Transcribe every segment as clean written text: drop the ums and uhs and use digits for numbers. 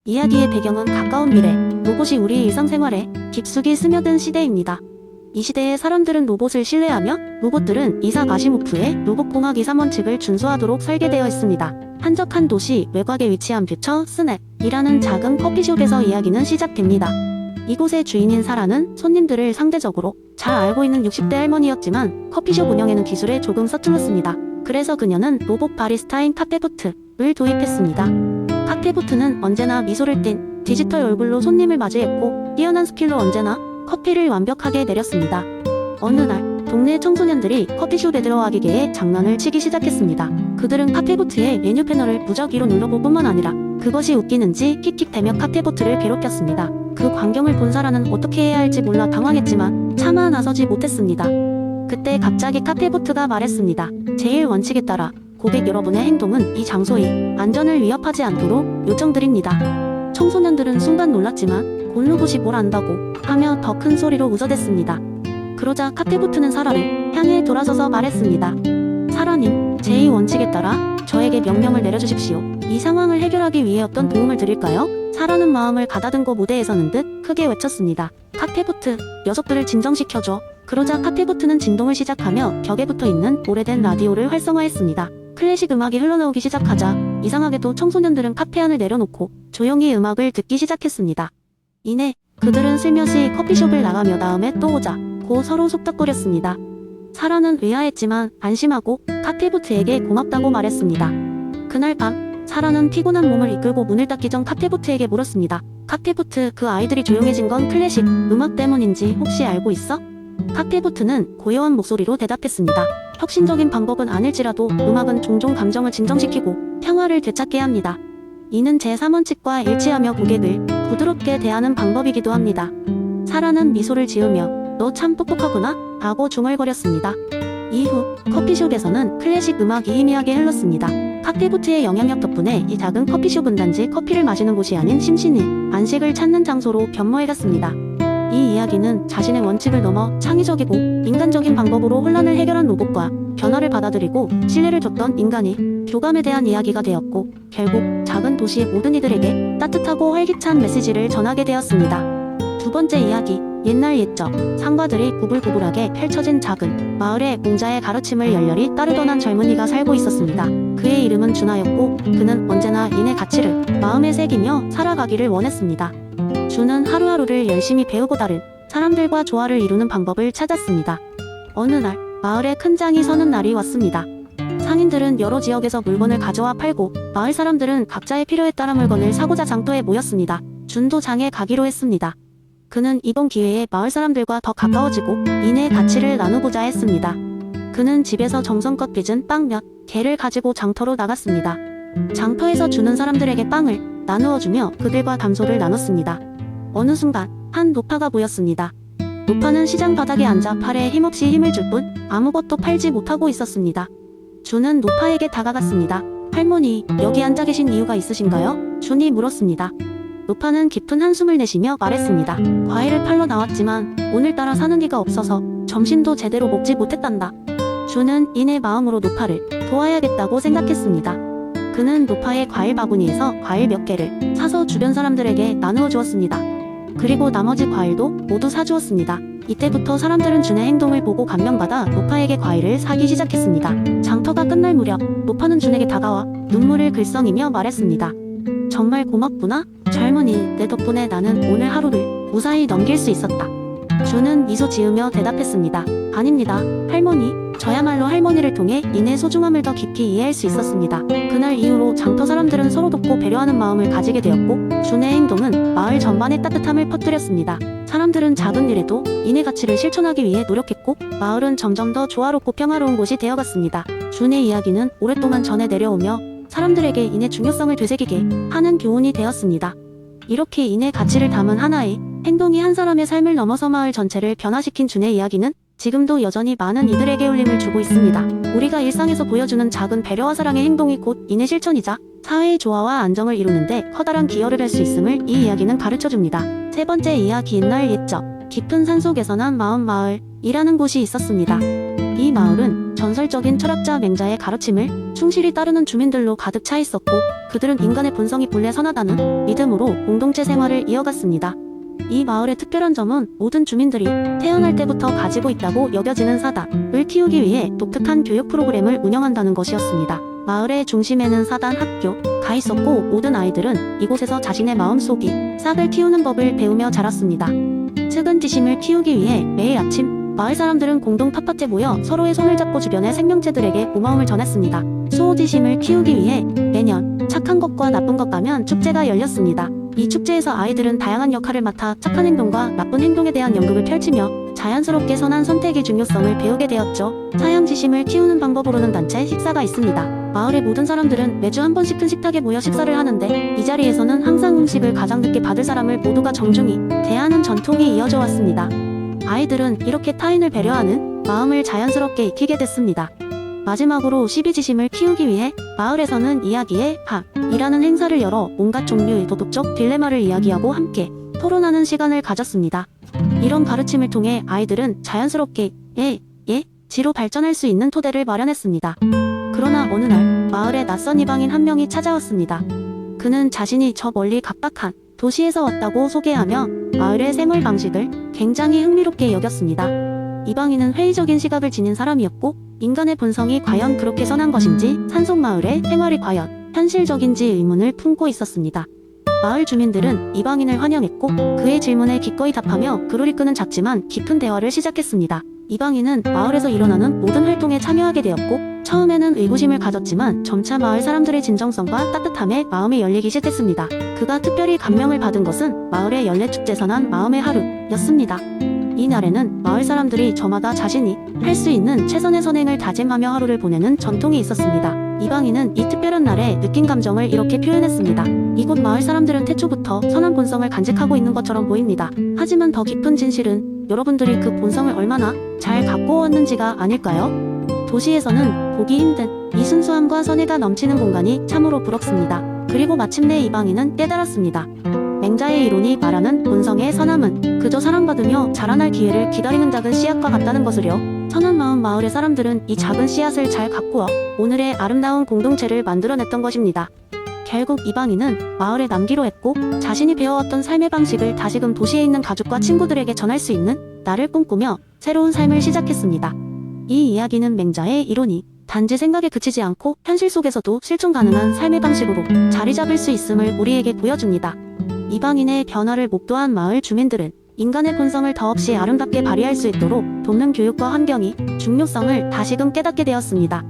이야기의 배경은 가까운 미래, 로봇이 우리 일상생활에 깊숙이 스며든 시대입니다. 이 시대의 사람들은 로봇을 신뢰하며 로봇들은 이삭 아시모프의 로봇공학 2,3원칙을 준수하도록 설계되어 있습니다. 한적한 도시 외곽에 위치한 퓨처 스냅이라는 작은 커피숍에서 이야기는 시작됩니다. 이곳의 주인인 사라는 손님들을 상대적으로 잘 알고 있는 60대 할머니였지만 커피숍 운영에는 기술에 조금 서툴렀습니다. 그래서 그녀는 로봇 바리스타인 카페보트를 도입했습니다. 카페보트는 언제나 미소를 띤 디지털 얼굴로 손님을 맞이했고 뛰어난 스킬로 언제나 커피를 완벽하게 내렸습니다. 어느 날 동네 청소년들이 커피숍에 들어와 기계에 장난을 치기 시작했습니다. 그들은 카페보트의 메뉴 패널을 무작위로 눌러볼 뿐만 아니라 그것이 웃기는지 킥킥대며 카페보트를 괴롭혔습니다. 그 광경을 본 사라는 어떻게 해야 할지 몰라 당황했지만 차마 나서지 못했습니다. 그때 갑자기 카페보트가 말했습니다. 제1원칙에 따라 고객 여러분의 행동은 이 장소의 안전을 위협하지 않도록 요청드립니다. 청소년들은 순간 놀랐지만 본 로봇이 뭘 안다고 하며 더 큰 소리로 웃어댔습니다. 그러자 카페보트는 사라를 향해 돌아서서 말했습니다. 사라님, 제2원칙에 따라 저에게 명령을 내려주십시오. 이 상황을 해결하기 위해 어떤 도움을 드릴까요? 사라는 마음을 가다듬고 무대에 서는 듯 크게 외쳤습니다. 카페보트, 녀석들을 진정시켜줘. 그러자 카페보트는 진동을 시작하며 벽에 붙어있는 오래된 라디오를 활성화했습니다. 클래식 음악이 흘러나오기 시작하자 이상하게도 청소년들은 카페 안을 내려놓고 조용히 음악을 듣기 시작했습니다. 이내 그들은 슬며시 커피숍을 나가며 다음에 또 오자고 서로 속닥거렸습니다. 사라는 의아했지만 안심하고 카페보트에게 고맙다고 말했습니다. 그날 밤 사라는 피곤한 몸을 이끌고 문을 닫기 전 카페보트에게 물었습니다. 카페보트, 그 아이들이 조용해진 건 클래식 음악 때문인지 혹시 알고 있어? 카페보트는 고요한 목소리로 대답했습니다. 혁신적인 방법은 아닐지라도 음악은 종종 감정을 진정시키고 평화를 되찾게 합니다. 이는 제3원칙과 일치하며 고객을 부드럽게 대하는 방법이기도 합니다. 사라는 미소를 지으며 너 참 똑똑하구나 하고 중얼거렸습니다. 이후 커피숍에서는 클래식 음악이 희미하게 흘렀습니다. 카페보트의 영향력 덕분에 이 작은 커피숍은 단지 커피를 마시는 곳이 아닌 심신의 안식을 찾는 장소로 변모해갔습니다. 이 이야기는 자신의 원칙을 넘어 창의적이고 인간적인 방법으로 혼란을 해결한 로봇과 변화를 받아들이고 신뢰를 줬던 인간의 교감에 대한 이야기가 되었고 결국 작은 도시의 모든 이들에게 따뜻하고 활기찬 메시지를 전하게 되었습니다. 두 번째 이야기, 옛날 옛적 상가들이 구불구불하게 펼쳐진 작은 마을에 공자의 가르침을 열렬히 따르던 한 젊은이가 살고 있었습니다. 그의 이름은 준하였고 그는 언제나 인의 가치를 마음에 새기며 살아가기를 원했습니다. 준은 하루하루를 열심히 배우고 다른 사람들과 조화를 이루는 방법을 찾았습니다. 어느 날 마을에 큰 장이 서는 날이 왔습니다. 상인들은 여러 지역에서 물건을 가져와 팔고 마을 사람들은 각자의 필요에 따라 물건을 사고자 장터에 모였습니다. 준도 장에 가기로 했습니다. 그는 이번 기회에 마을 사람들과 더 가까워지고 인의 가치를 나누고자 했습니다. 그는 집에서 정성껏 빚은 빵 몇 개를 가지고 장터로 나갔습니다. 장터에서 주는 사람들에게 빵을 나누어주며 그들과 담소를 나눴습니다. 어느 순간 한 노파가 보였습니다. 노파는 시장 바닥에 앉아 팔에 힘없이 힘을 줄 뿐 아무것도 팔지 못하고 있었습니다. 준은 노파에게 다가갔습니다. 할머니, 여기 앉아 계신 이유가 있으신가요? 준이 물었습니다. 노파는 깊은 한숨을 내쉬며 말했습니다. 과일을 팔러 나왔지만 오늘따라 사는 기가 없어서 점심도 제대로 먹지 못했단다. 준은 인의 마음으로 노파를 도와야겠다고 생각했습니다. 그는 노파의 과일 바구니에서 과일 몇 개를 사서 주변 사람들에게 나누어 주었습니다. 그리고 나머지 과일도 모두 사주었습니다. 이때부터 사람들은 준의 행동을 보고 감명받아 노파에게 과일을 사기 시작했습니다. 장터가 끝날 무렵 노파는 준에게 다가와 눈물을 글썽이며 말했습니다. 정말 고맙구나. 젊은이, 내 덕분에 나는 오늘 하루를 무사히 넘길 수 있었다. 준은 미소 지으며 대답했습니다. 아닙니다, 할머니. 저야말로 할머니를 통해 인의 소중함을 더 깊이 이해할 수 있었습니다. 그날 이후로 장터 사람들은 서로 돕고 배려하는 마음을 가지게 되었고 준의 행동은 마을 전반에 따뜻함을 퍼뜨렸습니다. 사람들은 작은 일에도 인의 가치를 실천하기 위해 노력했고 마을은 점점 더 조화롭고 평화로운 곳이 되어갔습니다. 준의 이야기는 오랫동안 전해 내려오며 사람들에게 인의 중요성을 되새기게 하는 교훈이 되었습니다. 이렇게 인의 가치를 담은 하나의 행동이 한 사람의 삶을 넘어서 마을 전체를 변화시킨 준의 이야기는 지금도 여전히 많은 이들에게 울림을 주고 있습니다. 우리가 일상에서 보여주는 작은 배려와 사랑의 행동이 곧 인의 실천이자 사회의 조화와 안정을 이루는데 커다란 기여를 할 수 있음을 이 이야기는 가르쳐줍니다. 세 번째 이야기, 옛날 옛적 깊은 산속에서 난 마을이라는 곳이 있었습니다. 이 마을은 전설적인 철학자 맹자의 가르침을 충실히 따르는 주민들로 가득 차 있었고, 그들은 인간의 본성이 본래 선하다는 믿음으로 공동체 생활을 이어갔습니다. 이 마을의 특별한 점은 모든 주민들이 태어날 때부터 가지고 있다고 여겨지는 사단을 키우기 위해 독특한 교육 프로그램을 운영한다는 것이었습니다. 마을의 중심에는 사단 학교가 있었고, 모든 아이들은 이곳에서 자신의 마음속이 싹을 틔우는 법을 배우며 자랐습니다. 측은지심을 키우기 위해 매일 아침 마을 사람들은 공동 텃밭에 모여 서로의 손을 잡고 주변의 생명체들에게 고마움을 전했습니다. 수호지심을 키우기 위해 매년 착한 것과 나쁜 것 가면 축제가 열렸습니다. 이 축제에서 아이들은 다양한 역할을 맡아 착한 행동과 나쁜 행동에 대한 연극을 펼치며 자연스럽게 선한 선택의 중요성을 배우게 되었죠. 사양지심을 키우는 방법으로는 단체 식사가 있습니다. 마을의 모든 사람들은 매주 한 번씩 큰 식탁에 모여 식사를 하는데, 이 자리에서는 항상 음식을 가장 늦게 받을 사람을 모두가 정중히 대하는 전통이 이어져 왔습니다. 아이들은 이렇게 타인을 배려하는 마음을 자연스럽게 익히게 됐습니다. 마지막으로 12지심을 키우기 위해 마을에서는 이야기의 밤이라는 행사를 열어 온갖 종류의 도덕적 딜레마를 이야기하고 함께 토론하는 시간을 가졌습니다. 이런 가르침을 통해 아이들은 자연스럽게 지로 발전할 수 있는 토대를 마련했습니다. 그러나 어느 날 마을에 낯선 이방인 한 명이 찾아왔습니다. 그는 자신이 저 멀리 각박한 도시에서 왔다고 소개하며 마을의 생활 방식을 굉장히 흥미롭게 여겼습니다. 이방인은 회의적인 시각을 지닌 사람이었고, 인간의 본성이 과연 그렇게 선한 것인지, 산속마을의 생활이 과연 현실적인지 의문을 품고 있었습니다. 마을 주민들은 이방인을 환영했고, 그의 질문에 기꺼이 답하며 그를 이끄는 작지만 깊은 대화를 시작했습니다. 이방인은 마을에서 일어나는 모든 활동에 참여하게 되었고, 처음에는 의구심을 가졌지만 점차 마을 사람들의 진정성과 따뜻함에 마음이 열리기 시작했습니다. 그가 특별히 감명을 받은 것은 마을의 연례축제 선한 마음의 하루였습니다. 이 날에는 마을 사람들이 저마다 자신이 할 수 있는 최선의 선행을 다짐하며 하루를 보내는 전통이 있었습니다. 이방인은 이 특별한 날에 느낀 감정을 이렇게 표현했습니다. 이곳 마을 사람들은 태초부터 선한 본성을 간직하고 있는 것처럼 보입니다. 하지만 더 깊은 진실은 여러분들이 그 본성을 얼마나 잘 갖고 왔는지가 아닐까요? 도시에서는 보기 힘든 이 순수함과 선의가 넘치는 공간이 참으로 부럽습니다. 그리고 마침내 이방인은 깨달았습니다. 맹자의 이론이 말하는 본성의 선함은 그저 사랑받으며 자라날 기회를 기다리는 작은 씨앗과 같다는 것을요. 선한 마음 마을의 사람들은 이 작은 씨앗을 잘 가꾸어 오늘의 아름다운 공동체를 만들어냈던 것입니다. 결국 이방인은 마을에 남기로 했고, 자신이 배워왔던 삶의 방식을 다시금 도시에 있는 가족과 친구들에게 전할 수 있는 날을 꿈꾸며 새로운 삶을 시작했습니다. 이 이야기는 맹자의 이론이 단지 생각에 그치지 않고 현실 속에서도 실존 가능한 삶의 방식으로 자리 잡을 수 있음을 우리에게 보여줍니다. 이방인의 변화를 목도한 마을 주민들은 인간의 본성을 더없이 아름답게 발휘할 수 있도록 돕는 교육과 환경이 중요성을 다시금 깨닫게 되었습니다.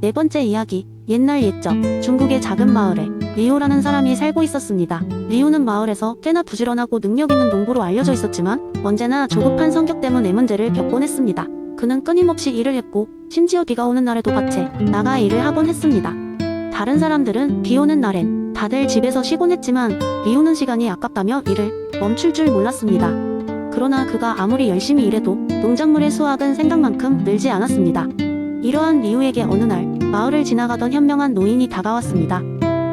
네 번째 이야기, 옛날 옛적 중국의 작은 마을에 리우라는 사람이 살고 있었습니다. 리우는 마을에서 꽤나 부지런하고 능력 있는 농부로 알려져 있었지만 언제나 조급한 성격 때문에 문제를 겪곤 했습니다. 그는 끊임없이 일을 했고, 심지어 비가 오는 날에도 밭에 나가 일을 하곤 했습니다. 다른 사람들은 비 오는 날엔 다들 집에서 쉬곤 했지만 리우는 시간이 아깝다며 일을 멈출 줄 몰랐습니다. 그러나 그가 아무리 열심히 일해도 농작물의 수확은 생각만큼 늘지 않았습니다. 이러한 리우에게 어느 날 마을을 지나가던 현명한 노인이 다가왔습니다.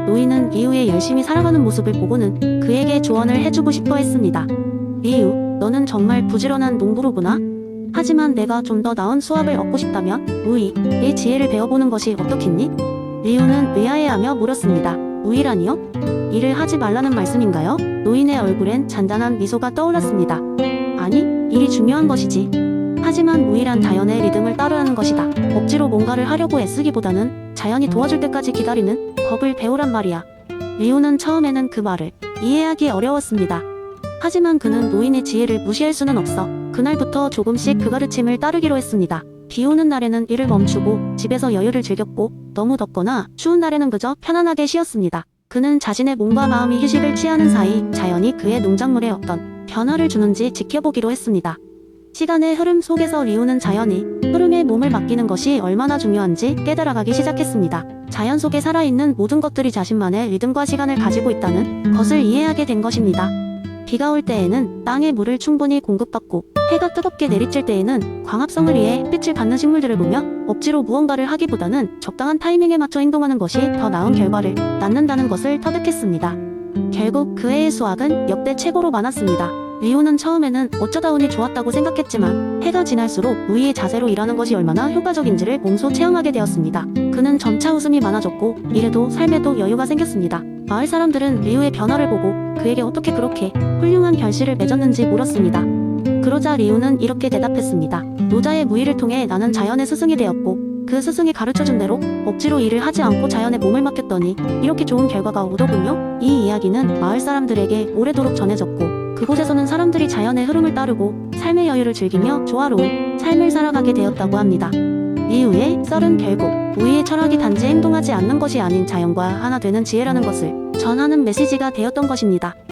노인은 리우의 열심히 살아가는 모습을 보고는 그에게 조언을 해주고 싶어 했습니다. 리우, 너는 정말 부지런한 농부로구나. 하지만 내가 좀 더 나은 수확을 얻고 싶다면 우의의 지혜를 배워보는 것이 어떻겠니? 리우는 의아해하며 물었습니다. 우의라니요? 일을 하지 말라는 말씀인가요? 노인의 얼굴엔 잔잔한 미소가 떠올랐습니다. 아니, 일이 중요한 것이지. 하지만 우의란 자연의 리듬을 따르라는 것이다. 억지로 뭔가를 하려고 애쓰기보다는 자연이 도와줄 때까지 기다리는 법을 배우란 말이야. 리우는 처음에는 그 말을 이해하기 어려웠습니다. 하지만 그는 노인의 지혜를 무시할 수는 없어 그날부터 조금씩 그 가르침을 따르기로 했습니다. 비 오는 날에는 일을 멈추고 집에서 여유를 즐겼고, 너무 덥거나 추운 날에는 그저 편안하게 쉬었습니다. 그는 자신의 몸과 마음이 휴식을 취하는 사이 자연이 그의 농작물에 어떤 변화를 주는지 지켜보기로 했습니다. 시간의 흐름 속에서 리우는 자연이 흐름에 몸을 맡기는 것이 얼마나 중요한지 깨달아가기 시작했습니다. 자연 속에 살아있는 모든 것들이 자신만의 리듬과 시간을 가지고 있다는 것을 이해하게 된 것입니다. 비가 올 때에는 땅에 물을 충분히 공급받고, 해가 뜨겁게 내리칠 때에는 광합성을 위해 햇빛을 받는 식물들을 보며 억지로 무언가를 하기보다는 적당한 타이밍에 맞춰 행동하는 것이 더 나은 결과를 낳는다는 것을 터득했습니다. 결국 그해의 수확은 역대 최고로 많았습니다. 리우는 처음에는 어쩌다 운이 좋았다고 생각했지만 해가 지날수록 우이의 자세로 일하는 것이 얼마나 효과적인지를 몸소 체험하게 되었습니다. 그는 점차 웃음이 많아졌고 일에도 삶에도 여유가 생겼습니다. 마을 사람들은 리우의 변화를 보고 그에게 어떻게 그렇게 훌륭한 결실을 맺었는지 물었습니다. 그러자 리우는 이렇게 대답했습니다. 노자의 무의를 통해 나는 자연의 스승이 되었고 그 스승이 가르쳐준 대로 억지로 일을 하지 않고 자연에 몸을 맡겼더니 이렇게 좋은 결과가 오더군요. 이 이야기는 마을 사람들에게 오래도록 전해졌고 그곳에서는 사람들이 자연의 흐름을 따르고 삶의 여유를 즐기며 조화로운 삶을 살아가게 되었다고 합니다. 리우의 썰은 결국 우리의 철학이 단지 행동하지 않는 것이 아닌 자연과 하나 되는 지혜라는 것을 전하는 메시지가 되었던 것입니다.